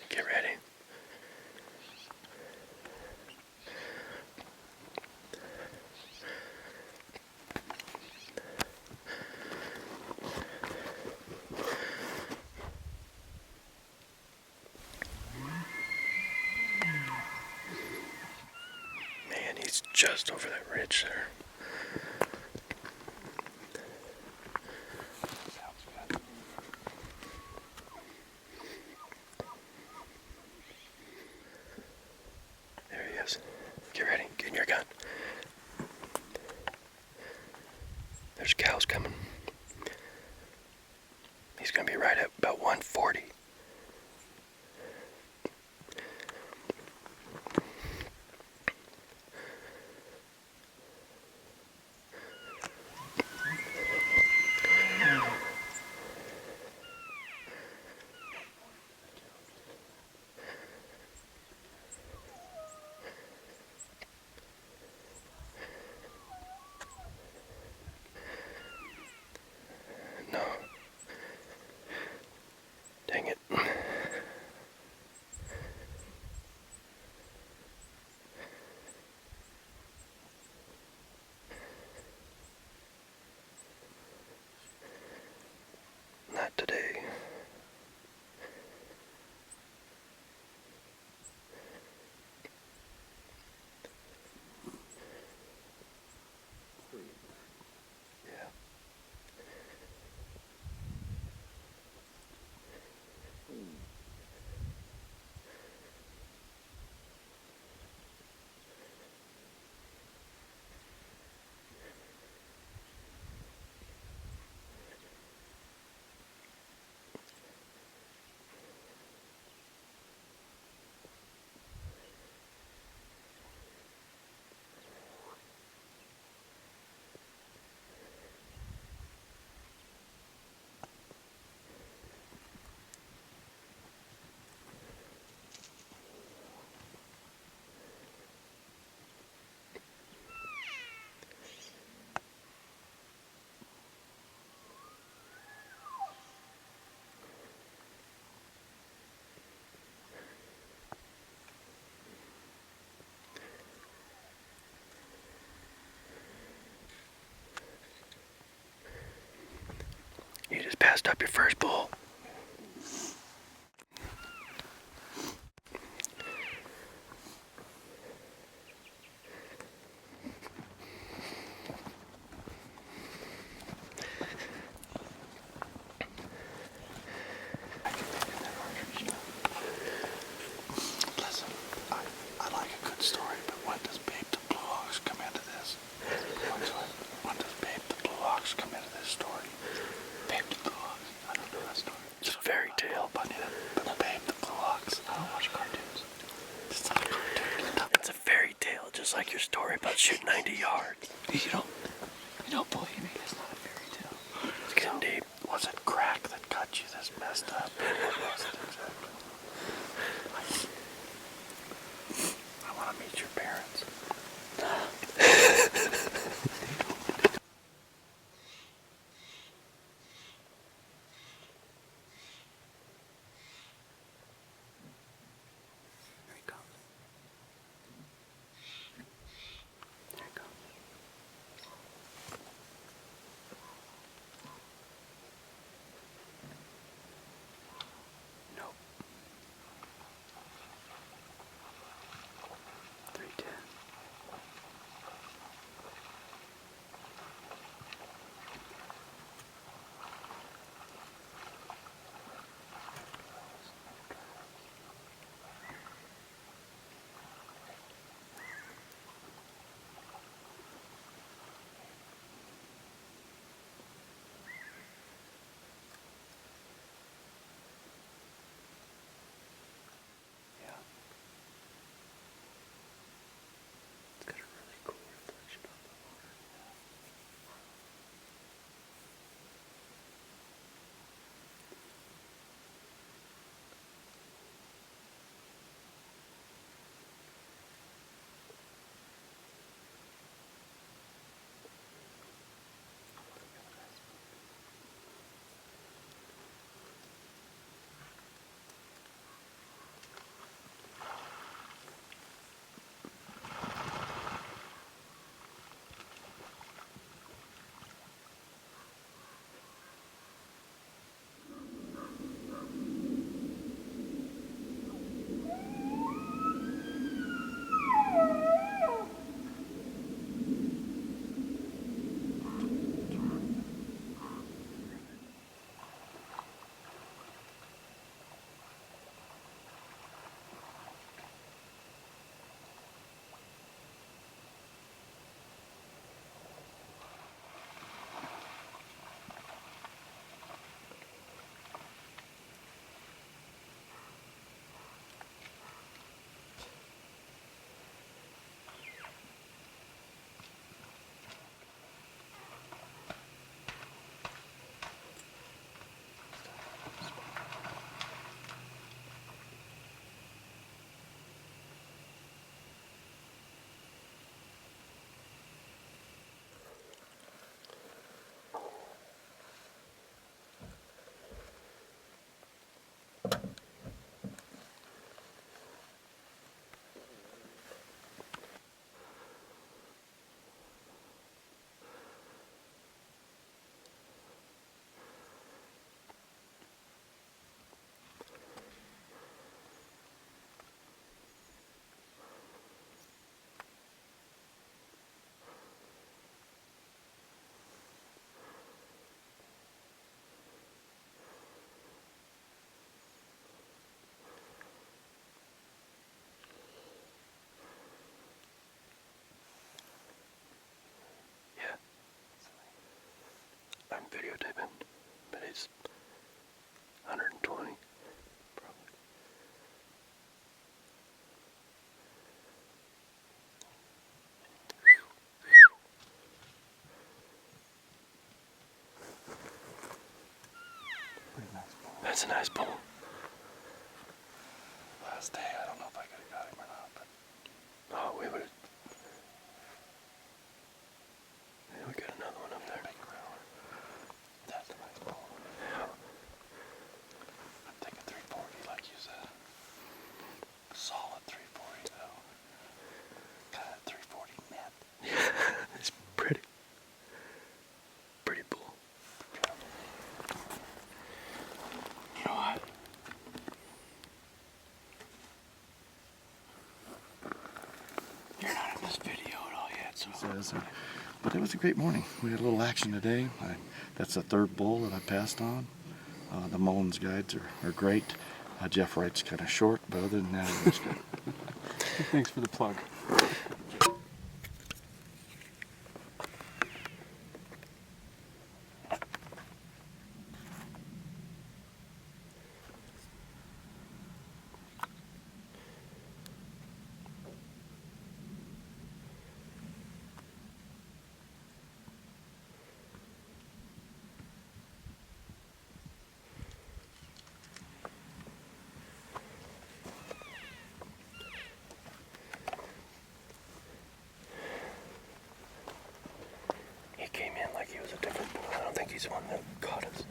Get ready. Man, he's just over that ridge there. There he is. Get ready. Get in your gun. There's cows coming. He's going to be right at about 140. No. Dang it. Not today. Yeah. You just passed up your first bull. tail. Bunny, the babe, the blue ox. I don't watch cartoons. It's not a cartoon. It's a fairy tale, just like your story about shooting 90 yards. You don't believe me. It's not a fairy tale. It's getting deep. Was it crack that got you this messed up? What was it exactly? I want to meet your parents. Here he comes. There he comes. Nope. 310. Yeah. It's got a really cool reflection on the water. I'm videotaping, but it's 120, probably. Pretty nice bull. That's a nice bull. Last day, I don't know if I could have got him or not, but Oh, we would have. Yeah, we got another one up there. big growler. That's a nice bull. Yeah. I'm thinking 340, like you said. Solid 340 though. Kind of 340 net. Yeah, it's pretty. Pretty bull. You know what? You're not in this video at all yet, so. But it was a great morning. We had a little action today. That's the third bull that I passed on. The Mullins guides are great. Jeff Wright's kind of short, but other than that, it was good. Thanks for the plug. think he's the one that caught us.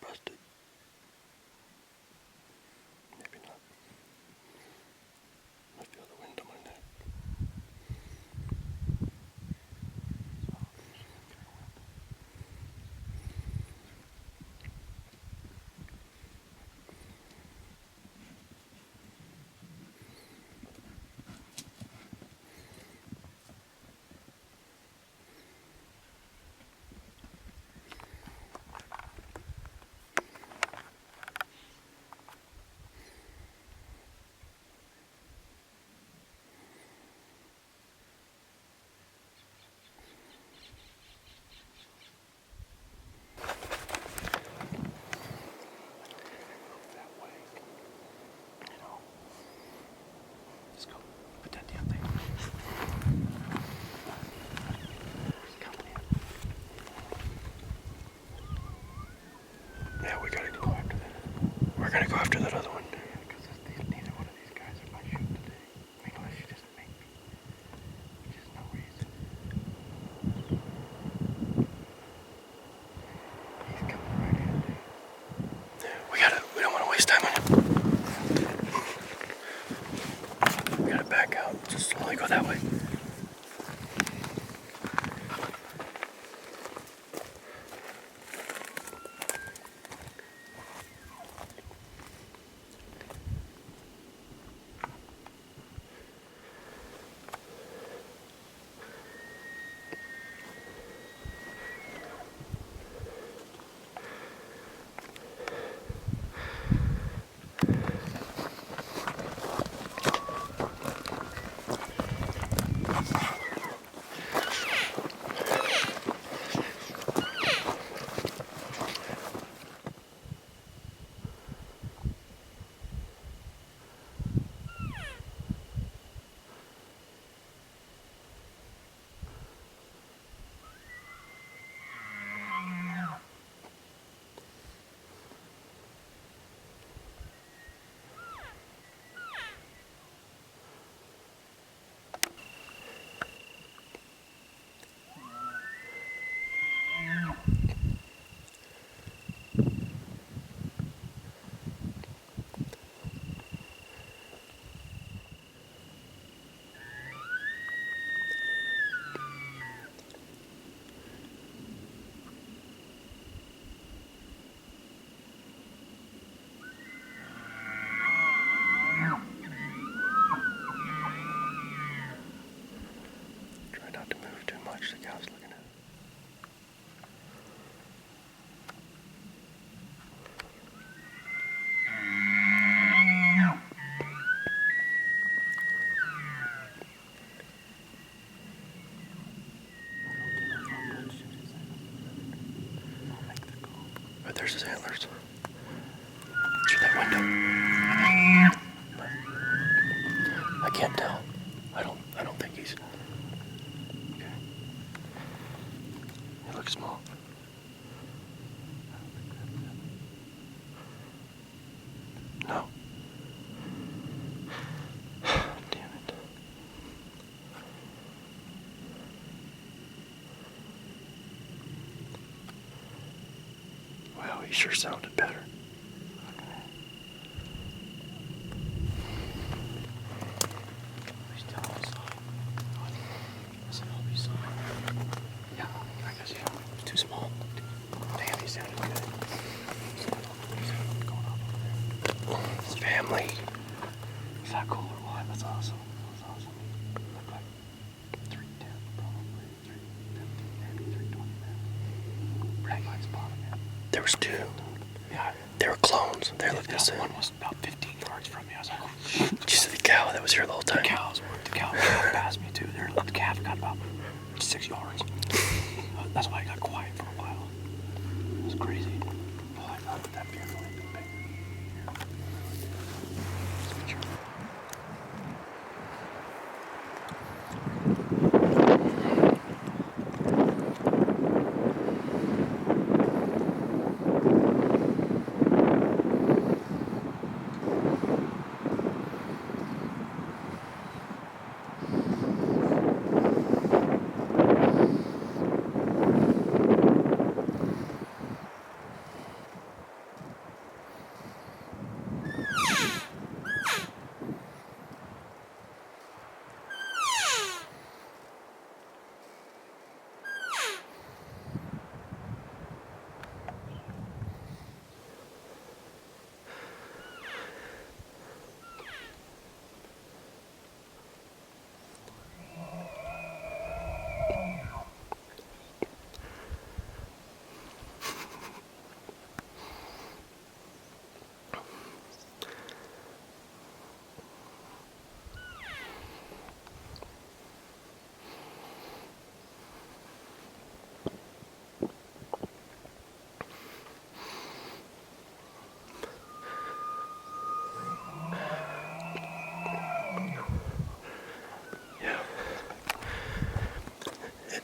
Busted. Maybe not. I feel the wind on my neck. Yeah, we gotta go after that. We're gonna go after that other one. Because neither one of these guys are my shoot today. I mean, unless you just make me. There's no reason. He's coming right in, dude. We don't want to waste time on him. We gotta back out. Just slowly go that way. Try not to move too much. The cow's looking at it. But there's his antlers. Through that window. I can't tell. I don't think he's. Okay. He looks small. No. Damn it. Wow, he sure sounded better. Is that cool or what? That's awesome. That's awesome. Look like 310 probably. 350, maybe 320 man. Pretty nice bottom, man. There was two. Yeah. They were clones. They looked the same. One was about 15 yards from me. I was like, oh, did you see the cow that was here the whole time? The cow passed me too. The calf got about 6 yards. That's why I got quiet for a while. It was crazy. Oh, I love that beautiful.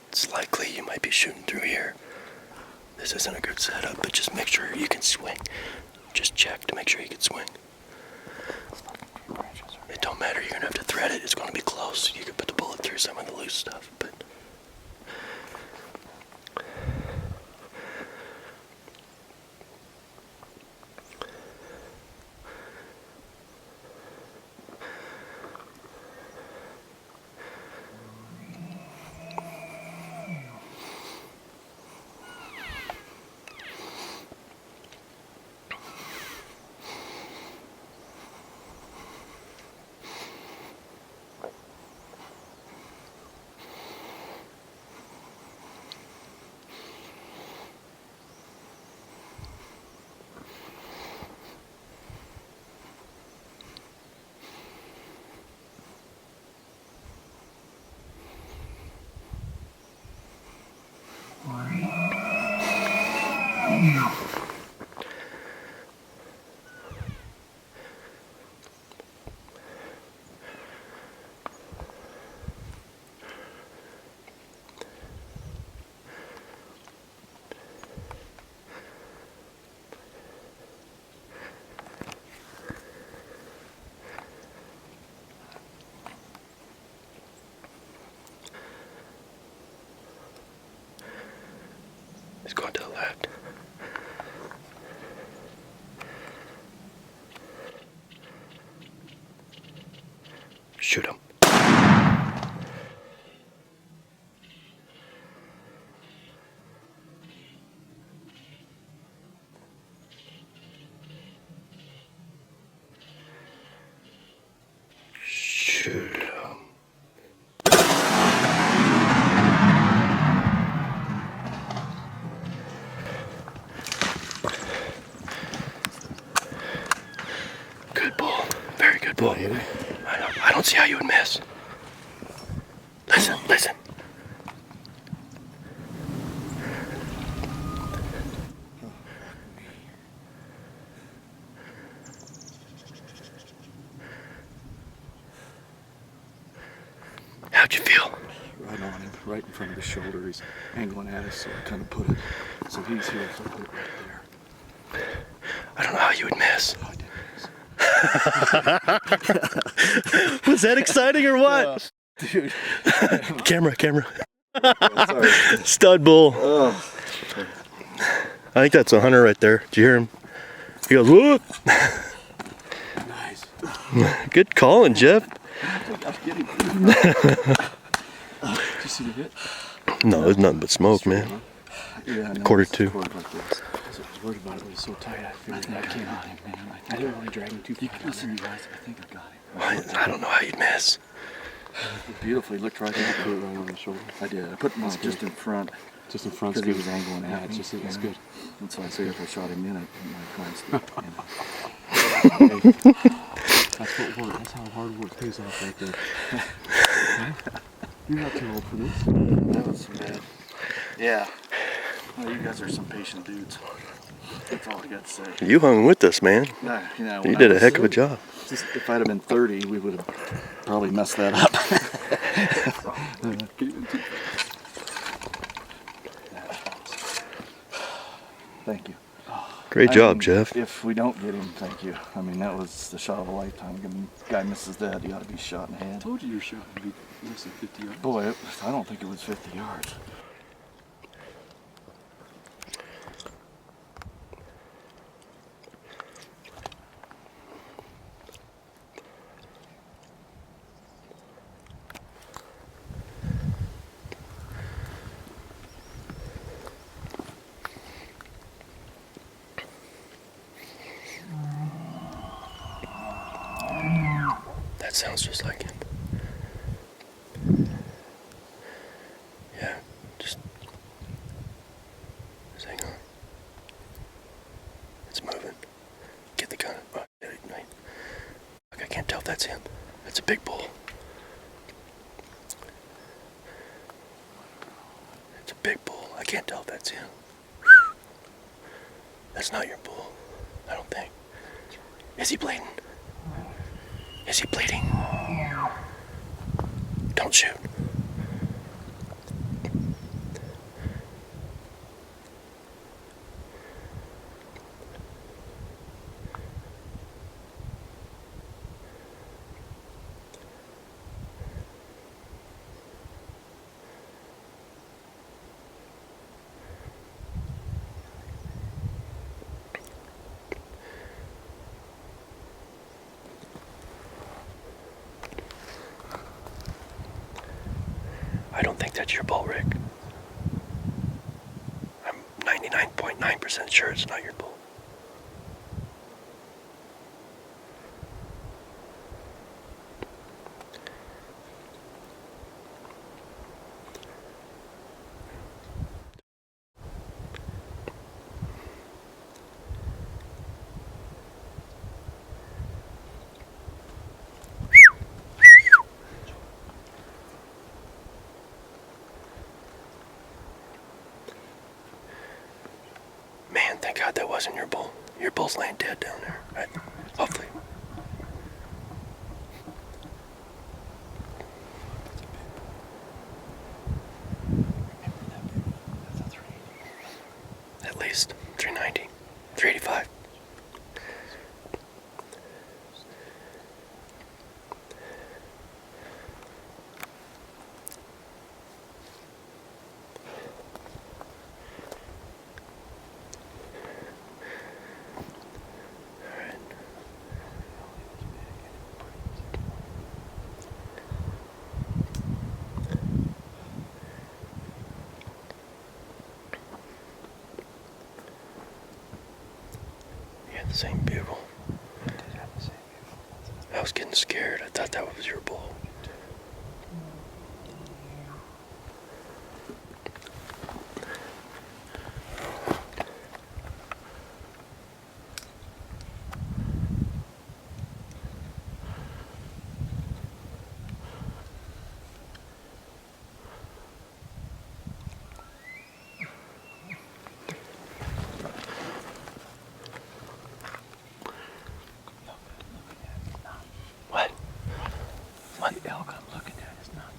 It's likely you might be shooting through here. This isn't a good setup, but just make sure you can swing. Just check to make sure you can swing. It don't matter, you're gonna have to thread it. It's gonna be close. You can put the bullet through some of the loose stuff, but it's going to the left. Shoot him. Shoot him. Good bull. Very good bull. I don't see how you would miss. Listen, listen. How'd you feel? Right on him, right in front of his shoulder. He's angling at us, so I kind of put it. So he's here, so I put it right there. I don't know how you would miss. Oh, I did miss. Was that exciting or what? Dude. Camera. Sorry. Stud bull. Oh. I think that's a hunter right there. Did you hear him? He goes, whoop. Nice. Good calling, Jeff. Did you see the hit? No, it's nothing but smoke, man. Yeah, I know. Quarter two. Like this. worried about it. It was so tight. I figured I can't on him, man. I didn't want to drag him too far. Listen, you guys, I think I got him. I don't know how you'd miss. Beautifully, looked right at Put it. it right on the shoulder. I did. I put him just in front Just in front. because he was angling Yeah, at me. it's you good. know. And so I figured if I shot him in it, it might try and stick. That's what work. That's how hard work pays off right there. Okay? You're not too old for this. That was bad. Yeah. Well, you guys are some patient dudes. That's all I got to say. You hung with us, man. Yeah, You when did I a was heck of a job. Just, if I'd have been 30, we would have probably messed that up. Thank you. Great I job, mean, Jeff. If we don't get him, thank you. I mean, that was the shot of a lifetime. If the guy misses that, he ought to be shot in the I head. told you your shot would be less than 50 yards. Boy, I don't think it was 50 yards. That sounds just like him. Yeah, just hang on. It's moving. Get the gun. Oh, wait. Look, I can't tell if that's him. That's a big bull. It's a big bull. I can't tell if that's him. That's not your bull. I don't think. Is he bleeding? Is he bleeding? Don't shoot. I don't think that's your bull, Rick. I'm 99.9% sure it's not your bull. Man, thank God that wasn't your bull. Your bull's laying dead down there. Hopefully. At least 390, 385. The same bugle. I was getting scared. I thought that was your bull. What? What? The elk I'm looking at is not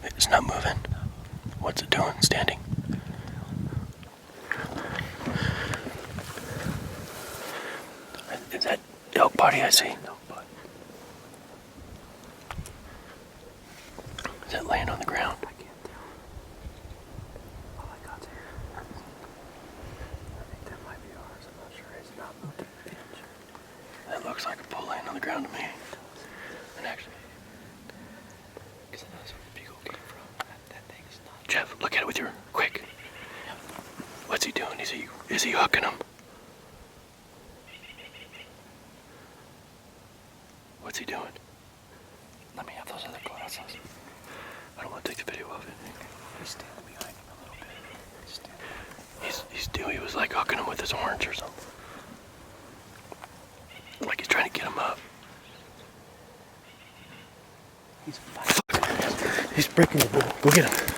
moving. It's not moving. What's it doing? Standing? Is that elk body I see? No, but Is it laying on the ground? I can't tell. All I got's here. I think that might be ours. I'm not sure. It's not moving an inch. That looks like a bull laying on the ground to me. And actually, Because I know that's where the beagle came from. That thing is not. Jeff, look at it with your quick. What's he doing? Is he hooking him? What's he doing? Let me have those other glasses. I don't want to take the video of it. He's standing behind him a little bit. He was like hooking him with his horns or something. Like he's trying to get him up. He's breaking the bull. Go get him.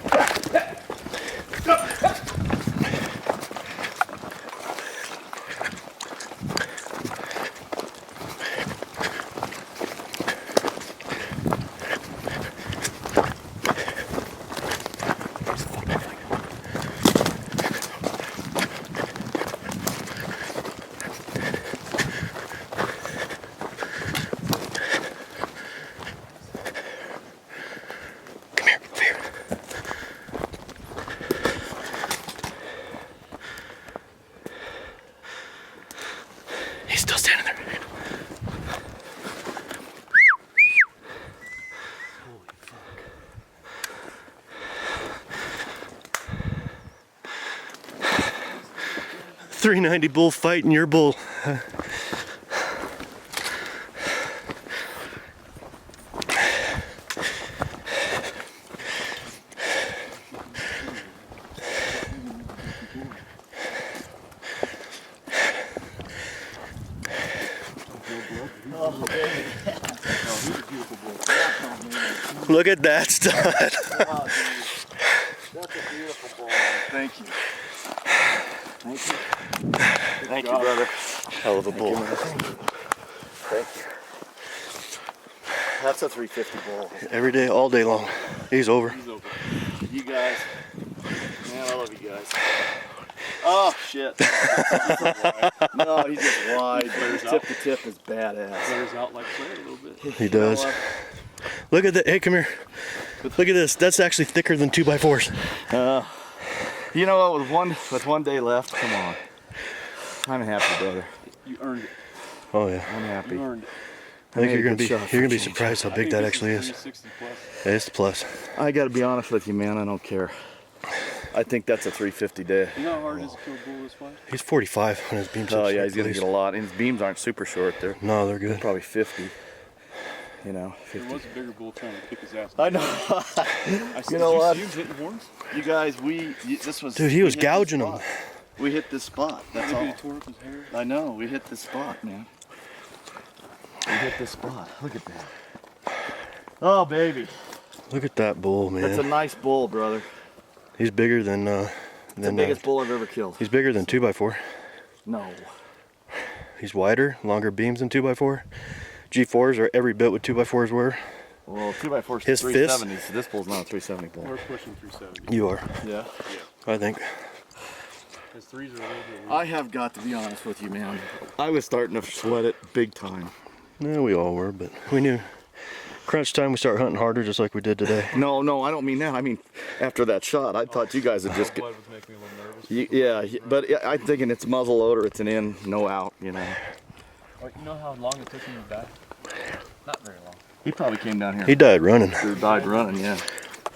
390 bull fighting your bull. Look at that stud. Oh, that's a beautiful bull. Thank you. Thank you. Thank you, brother. Hell of a bull. Thank you. That's a 350 bull. Every day, all day long. He's over. He's over. You guys. Man, I love you guys. Oh, shit. No, he's just wide. His tip to tip is badass. Flares out like flare a little bit. He does. Look at that. Hey, come here. Look at this. That's actually thicker than 2x4s. You know what? With one day left, come on. I'm happy, brother. You earned it. Oh yeah. I'm happy. You earned it. I think you're gonna be surprised how big that actually is. 360 plus. Yeah, it's the plus. I gotta be honest with you, man. I don't care. I think that's a 350 day. You know how hard it is to kill a bull this wide? He's 45 when his beams. Oh yeah, he's gonna get a lot. And his beams aren't super short. They're No, they're good. probably 50. You know, 50. There was a bigger bull trying to kick his ass. I know. You know what? You hitting horns? You guys, this was. Dude, he was we hit this gouging them. spot. We hit this spot. That's Maybe all. he tore up his hair. I know. We hit this spot, man. We hit this spot. Look at that. Oh baby. Look at that bull, man. That's a nice bull, brother. He's bigger than It's the biggest bull I've ever killed. He's bigger than 2x4. No. He's wider, longer beams than 2x4. G4s are every bit what 2x4s were. Well, 2x4's His 370, so this bull's not a 370 bull. We're pushing 370. You are, Yeah. I think. His threes are a little bit weak. I have got to be honest with you, man. I was starting to sweat it big time. Yeah, we all were, but we knew. Crunch time, we start hunting harder just like we did today. No, I don't mean that. I mean, after that shot, I thought you guys would just get... Blood was making me a little nervous. But I'm thinking it's muzzle loader, it's an in, no out, you know. Oh, you know how long it took him to die? Not very long. He probably came down here. He died running. He died running, yeah.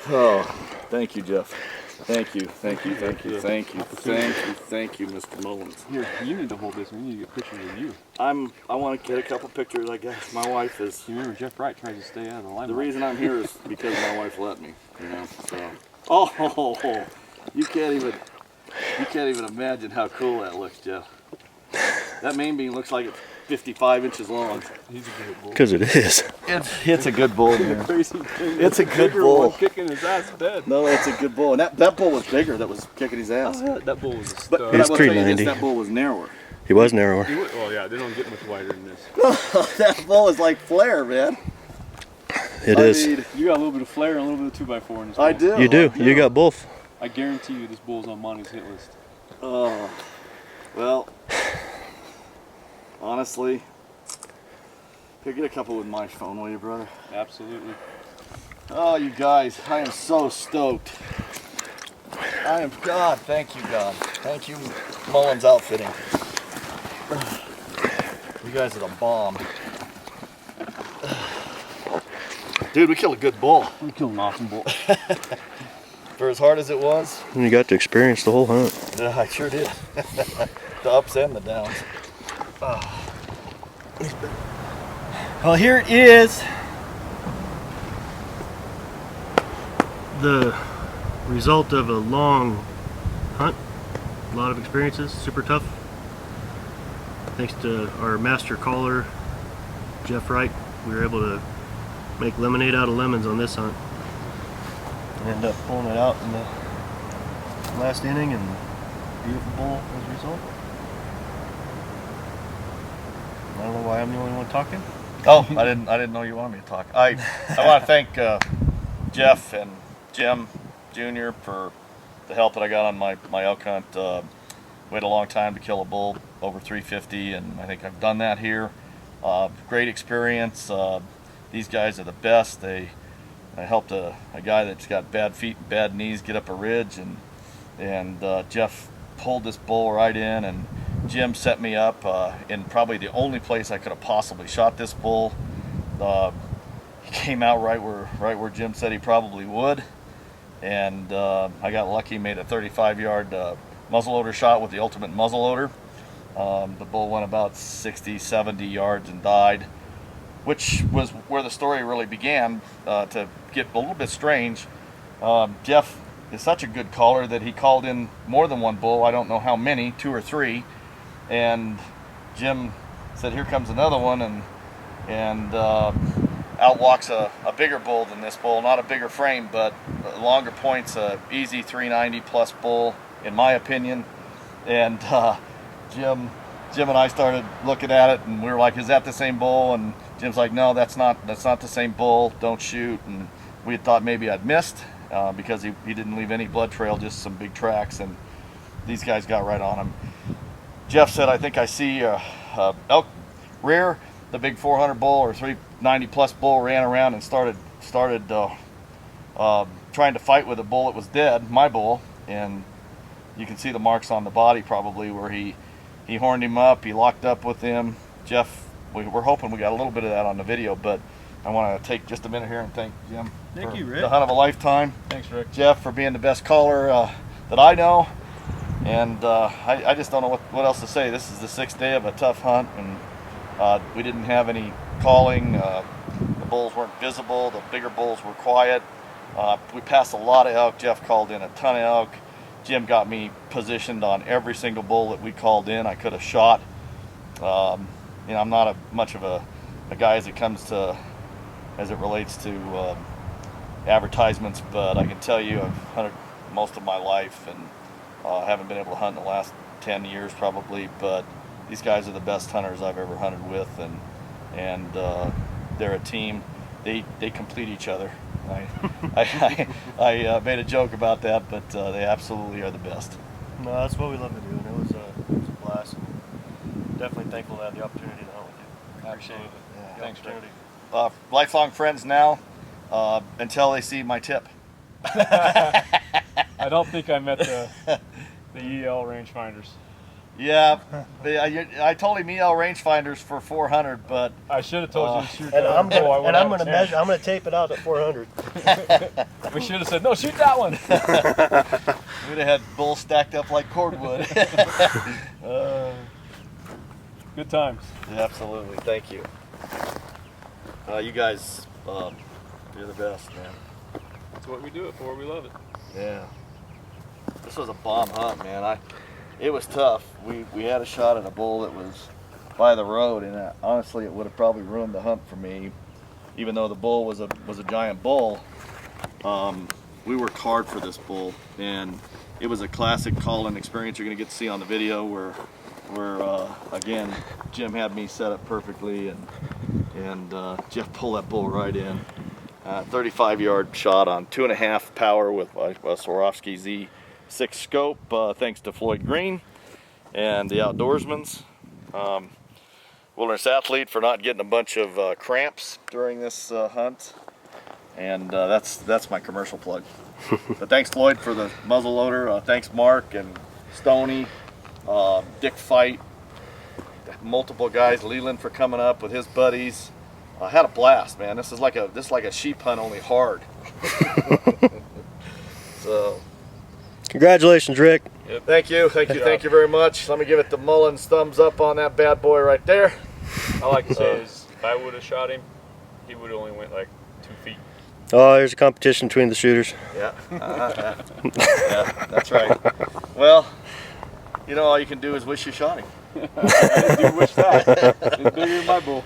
Oh, thank you, Jeff. Thank you, thank you, thank you, thank you, thank you, thank you, Mr. Mullins. Here, you need to hold this. We need to get pictures of you. I want to get a couple pictures, I guess. My wife is... You remember Jeff Wright tries to stay out of the limelight. The reason I'm here is because my wife let me, you know, so... Oh, you can't even imagine how cool that looks, Jeff. That main beam looks like it's 55 inches long. He's a good bull. Because it is. It's a good bull, man. Crazy thing. It's a good Bigger bull. one kicking his ass dead. No, it's a good bull. And that bull was bigger that was kicking his ass. That bull was a But stud. I He's will tell you this, 390. that bull was narrower. He was narrower. Oh yeah, they don't get much wider than this. That bull is like flare, man. It is. mean, You got a little bit of flare and a little bit of 2x4 in this I bull. do. You do. You got both. I guarantee you this bull's on Monty's hit list. Oh, well, honestly, here, get a couple with my phone, will you, brother? Absolutely. Oh, you guys, I am so stoked. God, thank you, God. Thank you, Mullins Outfitting. You guys are the bomb. Dude, we killed a good bull. We killed an awesome bull. For as hard as it was, And you got to experience the whole hunt. yeah, I sure did. The ups and the downs. I Well, here it is. The result of a long hunt, a lot of experiences, super tough. Thanks to our master caller, Jeff Wright, we were able to make lemonade out of lemons on this hunt. And end up pulling it out in the last inning, and beautiful bull as a result. I don't know why I'm the only one talking. Oh, I didn't know you wanted me to talk. I want to thank Jeff and Jim Jr. for the help that I got on my elk hunt. Waited a long time to kill a bull over 350, and I think I've done that here. Great experience. These guys are the best. I helped a guy that's got bad feet and bad knees get up a ridge, and Jeff pulled this bull right in, and Jim set me up in probably the only place I could have possibly shot this bull. He came out right where Jim said he probably would, and I got lucky, made a 35-yard muzzleloader shot with the ultimate muzzleloader. The bull went about 60, 70 yards and died, which was where the story really began to get a little bit strange. Jeff is such a good caller that he called in more than one bull. I don't know how many, 2 or 3. And Jim said, here comes another one, and out walks a bigger bull than this bull. Not a bigger frame, but longer points, easy 390 plus bull, in my opinion. And Jim and I started looking at it, and we were like, is that the same bull? And Jim's like, no, that's not the same bull, don't shoot. And we had thought maybe I'd missed because he didn't leave any blood trail, just some big tracks, and these guys got right on him. Jeff said, I think I see elk rear. The big 400 bull or 390 plus bull ran around and started trying to fight with a bull that was dead, my bull, and you can see the marks on the body probably where he horned him up, he locked up with him. Jeff, we're hoping we got a little bit of that on the video, but I want to take just a minute here and thank Jim Thank you, Rick. the hunt of a lifetime. Thanks, Rick. Jeff for being the best caller that I know. And I just don't know what else to say. This is the 6th day of a tough hunt, and we didn't have any calling. The bulls weren't visible. The bigger bulls were quiet. We passed a lot of elk. Jeff called in a ton of elk. Jim got me positioned on every single bull that we called in. I could have shot. I'm not much of a guy as it relates to advertisements, but I can tell you I've hunted most of my life, and haven't been able to hunt in the last 10 years probably, but these guys are the best hunters I've ever hunted with, and they're a team. They complete each other. I made a joke about that, but they absolutely are the best. No, that's what we love to do, and it was a blast. And definitely thankful to have the opportunity to hunt with you. Appreciate it. Yeah. The Thanks, Rick. opportunity. Lifelong friends now until they see my tip. I don't think I met the EL rangefinders. Yeah, I told him EL rangefinders for 400, but I should have told you to shoot And that I'm one. Boy, I gonna would've had a chance. measure. I'm gonna tape it out at 400. We should have said, no, shoot that one. we'd have had bulls stacked up like cordwood. Good times. Yeah, absolutely. Thank you. You guys, you're the best, man. That's what we do it for. We love it. Yeah. This was a bomb hunt, man. It was tough. We had a shot at a bull that was by the road, and honestly, it would have probably ruined the hunt for me. Even though the bull was a giant bull, we worked hard for this bull, and it was a classic call-in experience. You're gonna get to see on the video where again, Jim had me set up perfectly, and Jeff pulled that bull right in. 35-yard shot on 2.5 power with a Swarovski Z6 scope, thanks to Floyd Green and the Outdoorsmans. Wilderness Athlete for not getting a bunch of cramps during this hunt, and that's my commercial plug. But thanks Floyd for the muzzle loader. Thanks Mark and Stoney, Dick Fight, multiple guys, Leland for coming up with his buddies. I had a blast, man. This is like a sheep hunt, only hard. So, Congratulations, Rick. Yep. thank you very much. Let me give it the Mullins thumbs up on that bad boy right there. I like to say is If I would have shot him, he would have only went like 2 feet. Oh, there's a competition between the shooters. Yeah. Yeah, that's right. Well, you know, all you can do is wish you shot him. I do wish that. It's bigger than my bull.